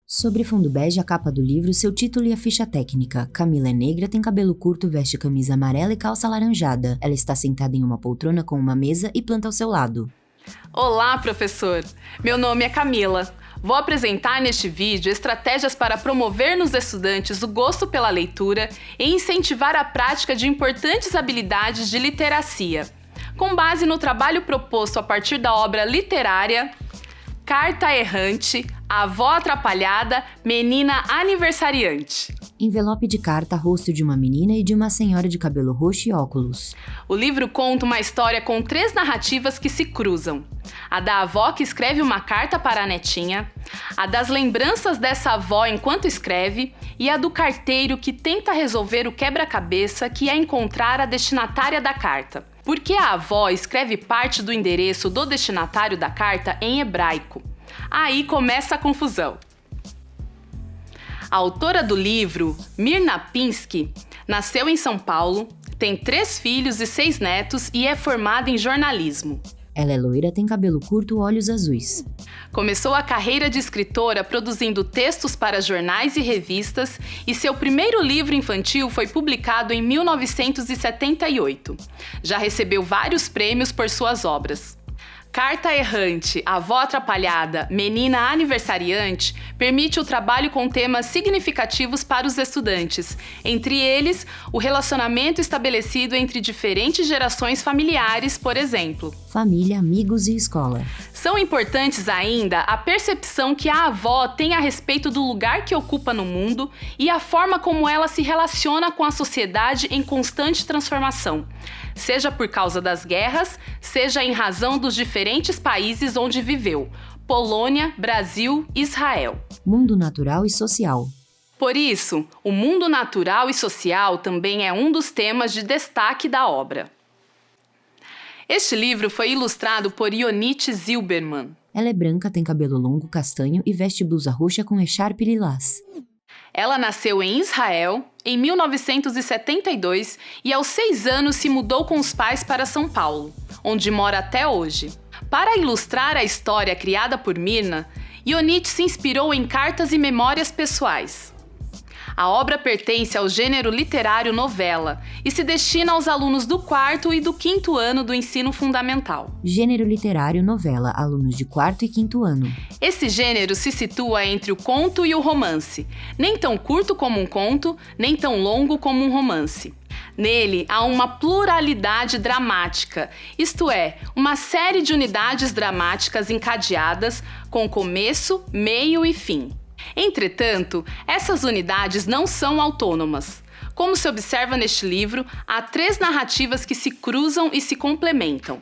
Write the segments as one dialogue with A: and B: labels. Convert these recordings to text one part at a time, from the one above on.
A: Sobre fundo bege, a capa do livro, seu título e a ficha técnica. Camila é negra, tem cabelo curto, veste camisa amarela e calça alaranjada. Ela está sentada em uma poltrona com uma mesa e planta ao seu lado.
B: Olá, professor! Meu nome é Camila. Vou apresentar neste vídeo estratégias para promover nos estudantes o gosto pela leitura e incentivar a prática de importantes habilidades de literacia, com base no trabalho proposto a partir da obra literária Carta Errante, Avó Atrapalhada, Menina Aniversariante.
A: Envelope de carta, rosto de uma menina e de uma senhora de cabelo roxo e óculos.
B: O livro conta uma história com 3 narrativas que se cruzam. A da avó que escreve uma carta para a netinha, a das lembranças dessa avó enquanto escreve e a do carteiro que tenta resolver o quebra-cabeça que é encontrar a destinatária da carta. Porque a avó escreve parte do endereço do destinatário da carta em hebraico. Aí começa a confusão. A autora do livro, Mirna Pinsky, nasceu em São Paulo, tem 3 filhos e 6 netos e é formada em jornalismo.
A: Ela é loira, tem cabelo curto, olhos azuis.
B: Começou a carreira de escritora produzindo textos para jornais e revistas e seu primeiro livro infantil foi publicado em 1978. Já recebeu vários prêmios por suas obras. Carta Errante, Avó Atrapalhada, Menina Aniversariante permite o trabalho com temas significativos para os estudantes, entre eles o relacionamento estabelecido entre diferentes gerações familiares, por exemplo.
A: Família, amigos e escola.
B: São importantes ainda a percepção que a avó tem a respeito do lugar que ocupa no mundo e a forma como ela se relaciona com a sociedade em constante transformação, seja por causa das guerras, seja em razão dos diferentes países onde viveu: Polônia, Brasil, Israel.
A: Mundo natural e social.
B: Por isso, o mundo natural e social também é um dos temas de destaque da obra. Este livro foi ilustrado por Yonit Zilberman.
A: Ela é branca, tem cabelo longo, castanho e veste blusa roxa com echarpe lilás.
B: Ela nasceu em Israel em 1972 e aos 6 anos se mudou com os pais para São Paulo, onde mora até hoje. Para ilustrar a história criada por Mirna, Yonit se inspirou em cartas e memórias pessoais. A obra pertence ao gênero literário novela e se destina aos alunos do 4º e do 5º ano do ensino fundamental.
A: Gênero literário novela, alunos de 4º e 5º ano.
B: Esse gênero se situa entre o conto e o romance, nem tão curto como um conto, nem tão longo como um romance. Nele há uma pluralidade dramática, isto é, uma série de unidades dramáticas encadeadas com começo, meio e fim. Entretanto, essas unidades não são autônomas. Como se observa neste livro, há 3 narrativas que se cruzam e se complementam.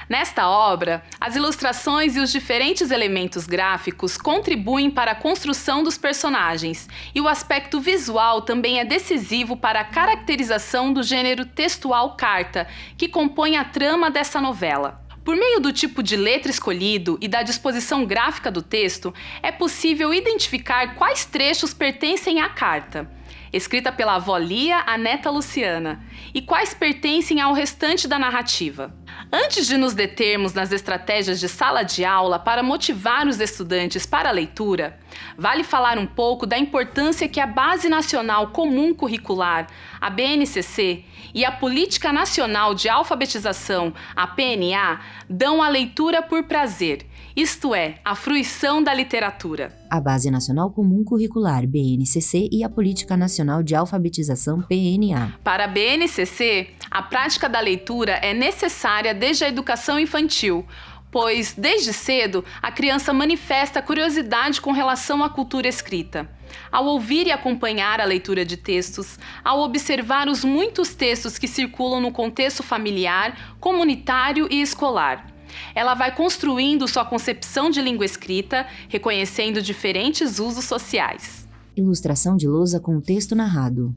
B: Nesta obra, as ilustrações e os diferentes elementos gráficos contribuem para a construção dos personagens, e o aspecto visual também é decisivo para a caracterização do gênero textual carta, que compõe a trama dessa novela. Por meio do tipo de letra escolhido e da disposição gráfica do texto, é possível identificar quais trechos pertencem à carta, escrita pela avó Lia, a neta Luciana, e quais pertencem ao restante da narrativa. Antes de nos determos nas estratégias de sala de aula para motivar os estudantes para a leitura, vale falar um pouco da importância que a Base Nacional Comum Curricular, a BNCC, e a Política Nacional de Alfabetização, a PNA, dão à leitura por prazer, isto é, a fruição da literatura.
A: A Base Nacional Comum Curricular, BNCC, e a Política Nacional de Alfabetização, PNA.
B: Para a BNCC, a prática da leitura é necessária desde a educação infantil, pois, desde cedo, a criança manifesta curiosidade com relação à cultura escrita. Ao ouvir e acompanhar a leitura de textos, ao observar os muitos textos que circulam no contexto familiar, comunitário e escolar, ela vai construindo sua concepção de língua escrita, reconhecendo diferentes usos sociais.
A: Ilustração de lousa com texto narrado.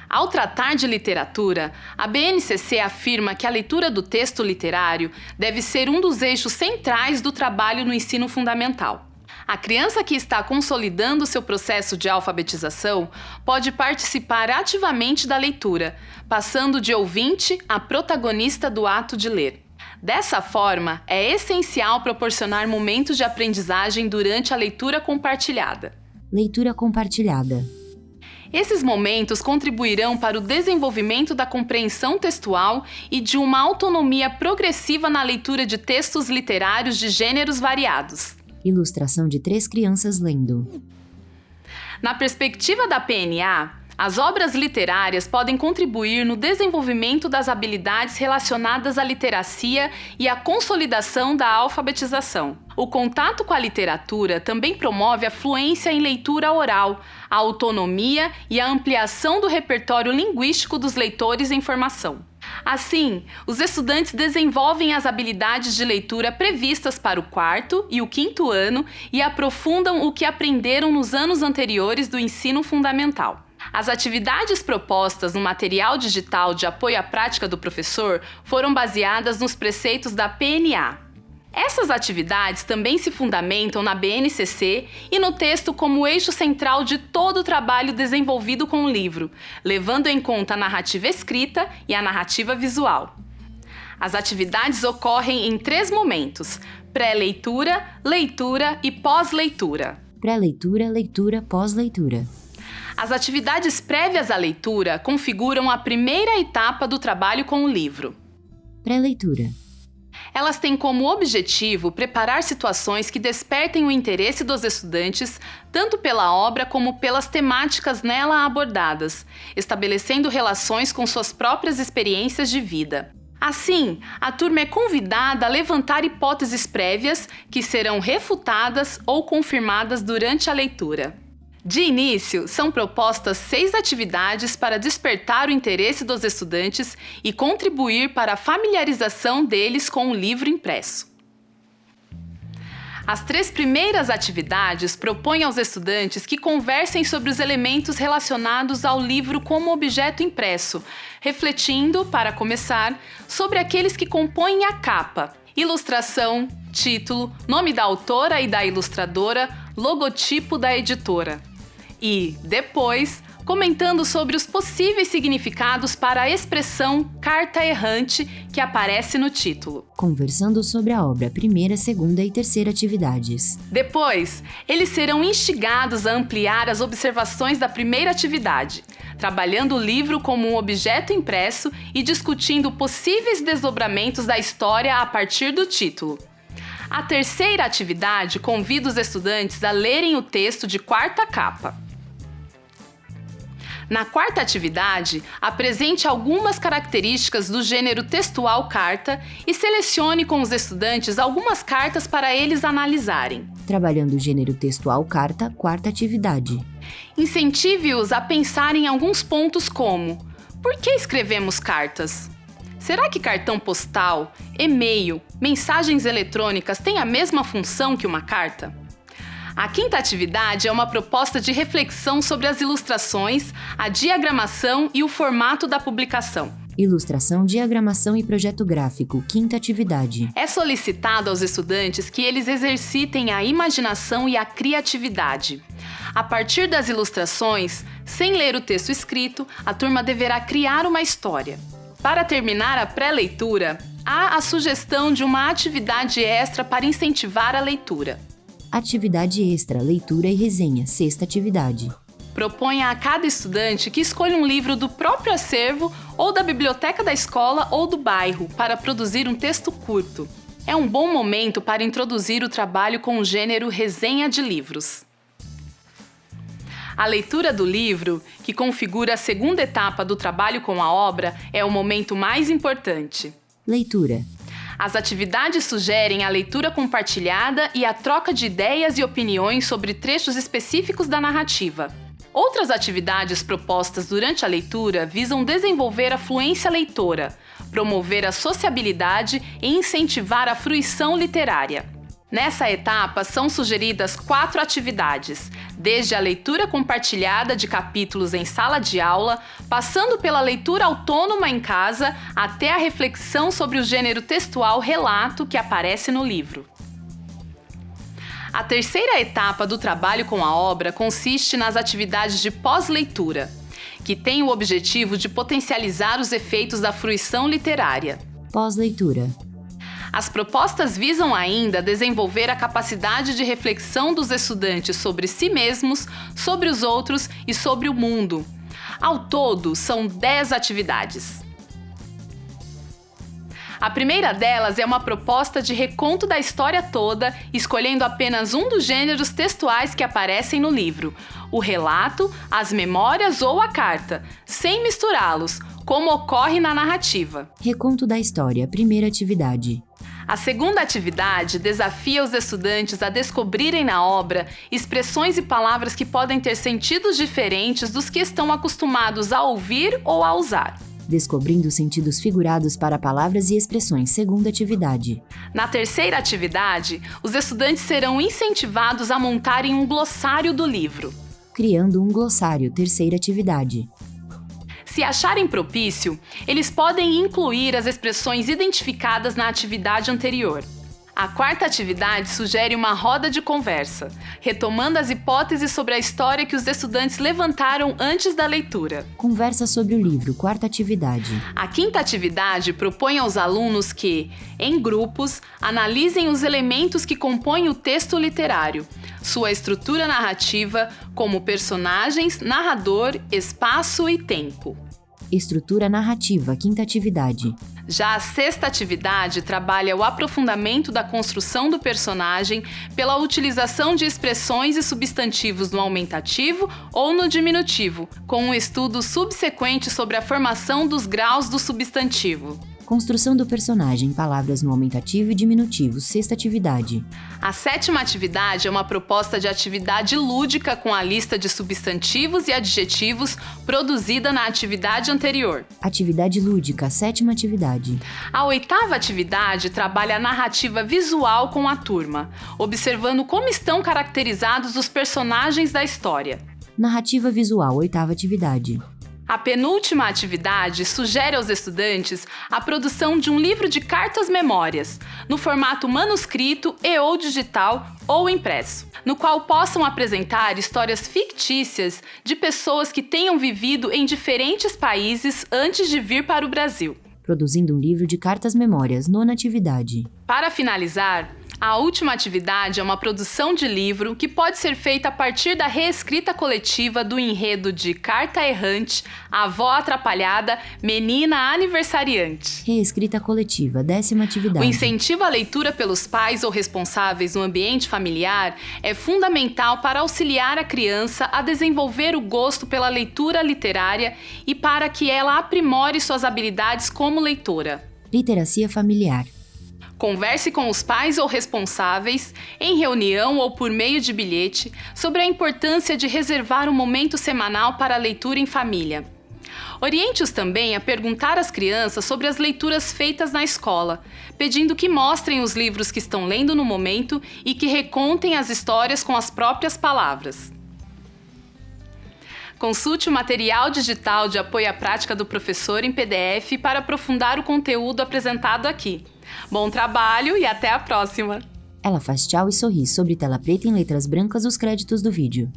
B: Ao tratar de literatura, a BNCC afirma que a leitura do texto literário deve ser um dos eixos centrais do trabalho no ensino fundamental. A criança que está consolidando seu processo de alfabetização pode participar ativamente da leitura, passando de ouvinte a protagonista do ato de ler. Dessa forma, é essencial proporcionar momentos de aprendizagem durante a leitura compartilhada.
A: Leitura compartilhada.
B: Esses momentos contribuirão para o desenvolvimento da compreensão textual e de uma autonomia progressiva na leitura de textos literários de gêneros variados.
A: Ilustração de 3 crianças lendo.
B: Na perspectiva da PNA, as obras literárias podem contribuir no desenvolvimento das habilidades relacionadas à literacia e à consolidação da alfabetização. O contato com a literatura também promove a fluência em leitura oral, a autonomia e a ampliação do repertório linguístico dos leitores em formação. Assim, os estudantes desenvolvem as habilidades de leitura previstas para o 4º e o 5º ano e aprofundam o que aprenderam nos anos anteriores do ensino fundamental. As atividades propostas no material digital de apoio à prática do professor foram baseadas nos preceitos da PNA. Essas atividades também se fundamentam na BNCC e no texto como eixo central de todo o trabalho desenvolvido com o livro, levando em conta a narrativa escrita e a narrativa visual. As atividades ocorrem em 3 momentos: pré-leitura, leitura e pós-leitura.
A: Pré-leitura, leitura, pós-leitura.
B: As atividades prévias à leitura configuram a primeira etapa do trabalho com o livro.
A: Pré-leitura.
B: Elas têm como objetivo preparar situações que despertem o interesse dos estudantes, tanto pela obra como pelas temáticas nela abordadas, estabelecendo relações com suas próprias experiências de vida. Assim, a turma é convidada a levantar hipóteses prévias que serão refutadas ou confirmadas durante a leitura. De início, são propostas 6 atividades para despertar o interesse dos estudantes e contribuir para a familiarização deles com o livro impresso. As 3 primeiras atividades propõem aos estudantes que conversem sobre os elementos relacionados ao livro como objeto impresso, refletindo, para começar, sobre aqueles que compõem a capa: ilustração, título, nome da autora e da ilustradora, logotipo da editora. E, depois, comentando sobre os possíveis significados para a expressão carta errante que aparece no título.
A: Conversando sobre a obra, primeira, segunda e terceira atividades.
B: Depois, eles serão instigados a ampliar as observações da primeira atividade, trabalhando o livro como um objeto impresso e discutindo possíveis desdobramentos da história a partir do título. A terceira atividade convida os estudantes a lerem o texto de 4ª capa. Na 4ª atividade, apresente algumas características do gênero textual carta e selecione com os estudantes algumas cartas para eles analisarem.
A: Trabalhando o gênero textual carta, 4ª atividade.
B: Incentive-os a pensar em alguns pontos como: por que escrevemos cartas? Será que cartão postal, e-mail, mensagens eletrônicas têm a mesma função que uma carta? A 5ª atividade é uma proposta de reflexão sobre as ilustrações, a diagramação e o formato da publicação.
A: Ilustração, diagramação e projeto gráfico, 5ª atividade.
B: É solicitado aos estudantes que eles exercitem a imaginação e a criatividade. A partir das ilustrações, sem ler o texto escrito, a turma deverá criar uma história. Para terminar a pré-leitura, há a sugestão de uma atividade extra para incentivar a leitura.
A: Atividade extra, leitura e resenha, 6ª atividade.
B: Proponha a cada estudante que escolha um livro do próprio acervo ou da biblioteca da escola ou do bairro para produzir um texto curto. É um bom momento para introduzir o trabalho com o gênero resenha de livros. A leitura do livro, que configura a 2ª etapa do trabalho com a obra, é o momento mais importante.
A: Leitura.
B: As atividades sugerem a leitura compartilhada e a troca de ideias e opiniões sobre trechos específicos da narrativa. Outras atividades propostas durante a leitura visam desenvolver a fluência leitora, promover a sociabilidade e incentivar a fruição literária. Nessa etapa, são sugeridas 4 atividades, desde a leitura compartilhada de capítulos em sala de aula, passando pela leitura autônoma em casa, até a reflexão sobre o gênero textual relato que aparece no livro. A terceira etapa do trabalho com a obra consiste nas atividades de pós-leitura, que tem o objetivo de potencializar os efeitos da fruição literária.
A: Pós-leitura.
B: As propostas visam ainda desenvolver a capacidade de reflexão dos estudantes sobre si mesmos, sobre os outros e sobre o mundo. Ao todo, são 10 atividades. A primeira delas é uma proposta de reconto da história toda, escolhendo apenas um dos gêneros textuais que aparecem no livro: o relato, as memórias ou a carta, sem misturá-los, como ocorre na narrativa.
A: Reconto da história, primeira atividade.
B: A segunda atividade desafia os estudantes a descobrirem na obra expressões e palavras que podem ter sentidos diferentes dos que estão acostumados a ouvir ou a usar.
A: Descobrindo sentidos figurados para palavras e expressões, segunda atividade.
B: Na terceira atividade, os estudantes serão incentivados a montarem um glossário do livro.
A: Criando um glossário, terceira atividade.
B: Se acharem propício, eles podem incluir as expressões identificadas na atividade anterior. A quarta atividade sugere uma roda de conversa, retomando as hipóteses sobre a história que os estudantes levantaram antes da leitura.
A: Conversa sobre o livro, quarta atividade.
B: A quinta atividade propõe aos alunos que, em grupos, analisem os elementos que compõem o texto literário, sua estrutura narrativa, como personagens, narrador, espaço e tempo.
A: Estrutura narrativa, quinta atividade.
B: Já a sexta atividade trabalha o aprofundamento da construção do personagem pela utilização de expressões e substantivos no aumentativo ou no diminutivo, com um estudo subsequente sobre a formação dos graus do substantivo.
A: Construção do personagem, palavras no aumentativo e diminutivo, sexta atividade.
B: A sétima atividade é uma proposta de atividade lúdica com a lista de substantivos e adjetivos produzida na atividade anterior.
A: Atividade lúdica, sétima atividade.
B: A oitava atividade trabalha a narrativa visual com a turma, observando como estão caracterizados os personagens da história.
A: Narrativa visual, oitava atividade.
B: A penúltima atividade sugere aos estudantes a produção de um livro de cartas-memórias, no formato manuscrito e/ou digital ou impresso, no qual possam apresentar histórias fictícias de pessoas que tenham vivido em diferentes países antes de vir para o Brasil.
A: Produzindo um livro de cartas-memórias, nona atividade.
B: Para finalizar, a última atividade é uma produção de livro que pode ser feita a partir da reescrita coletiva do enredo de Carta Errante, Avó Atrapalhada, Menina Aniversariante.
A: Reescrita coletiva, décima atividade.
B: O incentivo à leitura pelos pais ou responsáveis no ambiente familiar é fundamental para auxiliar a criança a desenvolver o gosto pela leitura literária e para que ela aprimore suas habilidades como leitora.
A: Literacia familiar.
B: Converse com os pais ou responsáveis, em reunião ou por meio de bilhete, sobre a importância de reservar um momento semanal para a leitura em família. Oriente-os também a perguntar às crianças sobre as leituras feitas na escola, pedindo que mostrem os livros que estão lendo no momento e que recontem as histórias com as próprias palavras. Consulte o material digital de apoio à prática do professor em PDF para aprofundar o conteúdo apresentado aqui. Bom trabalho e até a próxima!
A: Ela faz tchau e sorri sobre tela preta em letras brancas os créditos do vídeo.